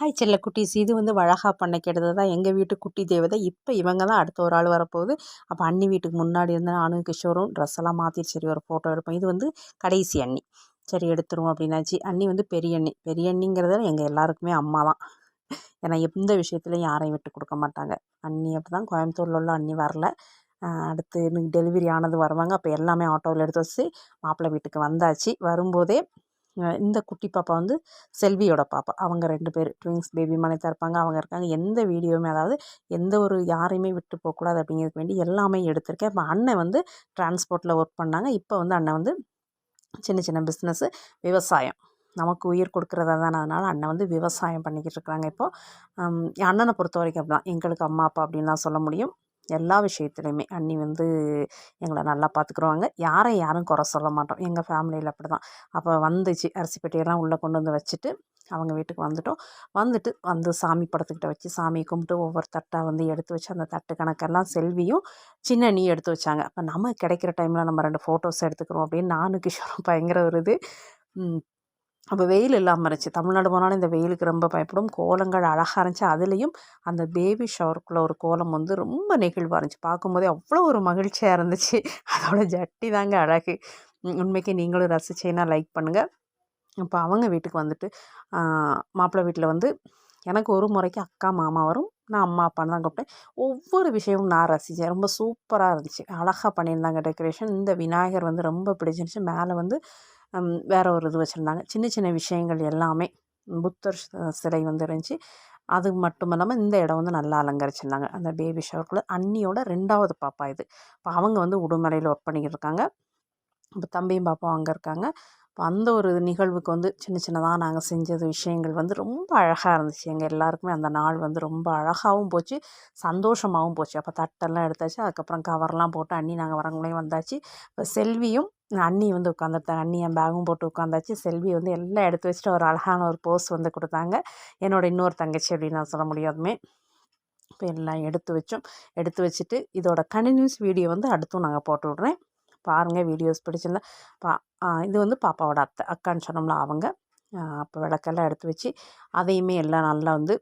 Hi செல்ல குட்டீஸ், இது வந்து வளகாப்பு அன்னைக்கு எடுத்தது தான் எங்கள் வீட்டு குட்டி தேவதை. இப்போ இவங்க தான் அடுத்த ஒரு ஆள் வரப்போகுது. அப்போ அண்ணி வீட்டுக்கு முன்னாடி இருந்து நானும் கிஷோரும் ட்ரெஸ் எல்லாம் மாற்றிட்டு சரி ஒரு ஃபோட்டோ எடுப்போம். இது வந்து கடைசி அண்ணி. சரி எடுத்துருவோம் அப்படின்னாச்சு. அண்ணி வந்து பெரிய அண்ணி. பெரிய அண்ணிங்கிறத எங்கள் எல்லாருக்குமே அம்மா தான். ஏன்னா எந்த விஷயத்துலையும் யாரையும் விட்டு கொடுக்க மாட்டாங்க. அண்ணி அப்படி தான் கோயம்புத்தூரில் உள்ள அண்ணி வரல. அடுத்து எனக்கு டெலிவரி ஆனது வருவாங்க. அப்போ எல்லாமே ஆட்டோவில் எடுத்து வச்சு மாப்பிள்ளை வீட்டுக்கு வந்தாச்சு. வரும்போதே இந்த குட்டி பாப்பா வந்து செல்வியோட பாப்பா. அவங்க 2 பேர் ட்வின்ஸ் பேபி மாதிரி தான் இருப்பாங்க. அவங்க இருக்காங்க. எந்த வீடியோவுமே அதாவது எந்த ஒரு யாரையுமே விட்டு போகக்கூடாது அப்படிங்கிறதுக்கு வேண்டி எல்லாமே எடுத்திருக்கேன். இப்போ அண்ணன் வந்து டிரான்ஸ்போர்ட்டில் ஒர்க் பண்ணாங்க. இப்போ வந்து அண்ணன் வந்து சின்ன சின்ன பிஸ்னஸ்ஸு, விவசாயம் நமக்கு உயிர் கொடுக்குறதா தானே. அதனால் அண்ணன் வந்து விவசாயம் பண்ணிக்கிட்டு இருக்கிறாங்க. இப்போது அண்ணனை பொறுத்த வரைக்கும் அப்படி தான். எங்களுக்கு அம்மா அப்பா அப்படின்னு தான் சொல்ல முடியும். எல்லா விஷயத்துலையுமே அண்ணி வந்து எங்களை நல்லா பார்த்துக்குருவாங்க. யாரும் குறை சொல்ல மாட்டோம். எங்கள் ஃபேமிலியில் அப்படி தான். அப்போ வந்துச்சு அரிசி பெட்டியெல்லாம் உள்ளே கொண்டு வந்து வச்சுட்டு அவங்க வீட்டுக்கு வந்துட்டோம். வந்து சாமி படத்துக்கிட்ட வச்சு சாமியை கும்பிட்டு ஒவ்வொரு தட்டாக வந்து எடுத்து வச்சு அந்த தட்டு கணக்கெல்லாம் செல்வியும் சின்ன அண்ணியும் எடுத்து வச்சாங்க. அப்போ நம்ம கிடைக்கிற டைமில் நம்ம 2 ஃபோட்டோஸ் எடுத்துக்கிறோம் அப்படின்னு நானும் கிஷோரும் பயங்கர ஒரு இது. அப்போ வெயில் இல்லாமல் இருந்துச்சு. தமிழ்நாடு போனாலும் இந்த வெயிலுக்கு ரொம்ப பயப்படும். கோலங்கள் அழகாக இருந்துச்சு. அதுலேயும் அந்த பேபி ஷவருக்குள்ளே ஒரு கோலம் வந்து ரொம்ப நெகிழ்வாக இருந்துச்சு. பார்க்கும்போதே அவ்வளோ ஒரு மகிழ்ச்சியாக இருந்துச்சு. அதோட ஜட்டி தாங்க அழகு. உண்மைக்கு நீங்களும் ரசிச்சேன்னா லைக் பண்ணுங்கள். இப்போ அவங்க வீட்டுக்கு வந்துட்டு மாப்பிள்ளை வீட்டில் வந்து எனக்கு ஒரு முறைக்கு அக்கா மாமா வரும். நான் அம்மா அப்பான்னு தான் கூப்பிட்டேன். ஒவ்வொரு விஷயமும் நான் ரசித்தேன். ரொம்ப சூப்பராக இருந்துச்சு. அழகாக பண்ணியிருந்தாங்க டெக்கரேஷன். இந்த விநாயகர் வந்து ரொம்ப பிடிச்சிருந்துச்சு. மேலே வந்து வேறு ஒரு இது வச்சுருந்தாங்க. சின்ன சின்ன விஷயங்கள் எல்லாமே புத்தர் சிலை வந்து இருந்துச்சு. அது மட்டும் இல்லாமல் இந்த இடம் வந்து நல்லா அலங்கரிச்சிருந்தாங்க. அந்த பேபி ஷவருக்குள்ள அண்ணியோட 2வது பாப்பா இது. இப்போ அவங்க வந்து உடுமலையில் ஒர்க் பண்ணிக்கிட்டு இருக்காங்க. இப்போ தம்பியும் பாப்பாவும் அங்கே இருக்காங்க. இப்போ அந்த ஒரு நிகழ்வுக்கு வந்து சின்ன சின்னதாக நாங்கள் செஞ்சது விஷயங்கள் வந்து ரொம்ப அழகாக இருந்துச்சு. எங்கள் எல்லாருக்குமே அந்த நாள் வந்து ரொம்ப அழகாகவும் போச்சு, சந்தோஷமாகவும் போச்சு. அப்போ தட்டெல்லாம் எடுத்தாச்சு. அதுக்கப்புறம் கவர்லாம் போட்டு அண்ணி நாங்கள் வரவங்களே வந்தாச்சு. இப்போ செல்வியும் அண்ணி வந்து உட்காந்துருந்தாங்க. அண்ணி என் பேகும் போட்டு உட்காந்தாச்சு. செல்வி வந்து எல்லாம் எடுத்து வச்சுட்டு ஒரு அழகான ஒரு போஸ் வந்து கொடுத்தாங்க. என்னோடய இன்னொரு தங்கச்சி அப்படின்னு நான் சொல்ல முடியாதுமே. இப்போ எல்லாம் எடுத்து வச்சோம். எடுத்து வச்சுட்டு இதோட கண்டினியூஸ் வீடியோ வந்து அடுத்தும் நாங்கள் போட்டு விட்றேன். பாருங்கள். வீடியோஸ் பிடிச்சிருந்தா இது வந்து பாப்பாவோட அக்கான்னு சொன்னோம்ல அவங்க. அப்போ விளக்கெல்லாம் எடுத்து வச்சு அதையுமே எல்லாம் நல்லா வந்து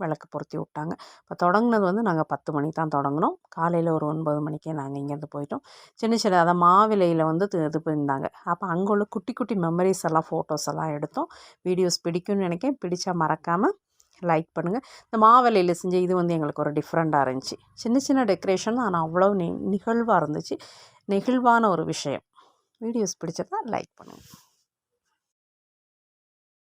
விளக்கு பொருத்தி விட்டாங்க. இப்போ தொடங்கினது வந்து நாங்கள் 10 மணிக்கு தான் தொடங்கினோம். காலையில் ஒரு 9 மணிக்கே நாங்கள் இங்கேருந்து போயிட்டோம். சின்ன சின்ன அதை மாவிலையில் வந்து இது பண்ணியிருந்தாங்க. அப்போ அங்கே உள்ள குட்டி குட்டி மெமரிஸ் எல்லாம் ஃபோட்டோஸ் எல்லாம் எடுத்தோம். வீடியோஸ் பிடிக்கும்னு நினைக்கிறேன். பிடிச்சா மறக்காமல் லைக் பண்ணுங்கள். இந்த மாவிலையில் செஞ்ச இது வந்து எங்களுக்கு ஒரு டிஃப்ரெண்ட்டாக இருந்துச்சு. சின்ன சின்ன டெக்கரேஷன் ஆனால் அவ்வளோ நிகழ்வாக இருந்துச்சு. நெகிழ்வான ஒரு விஷயம். வீடியோஸ் பிடிச்சதா லைக் பண்ணுங்கள்.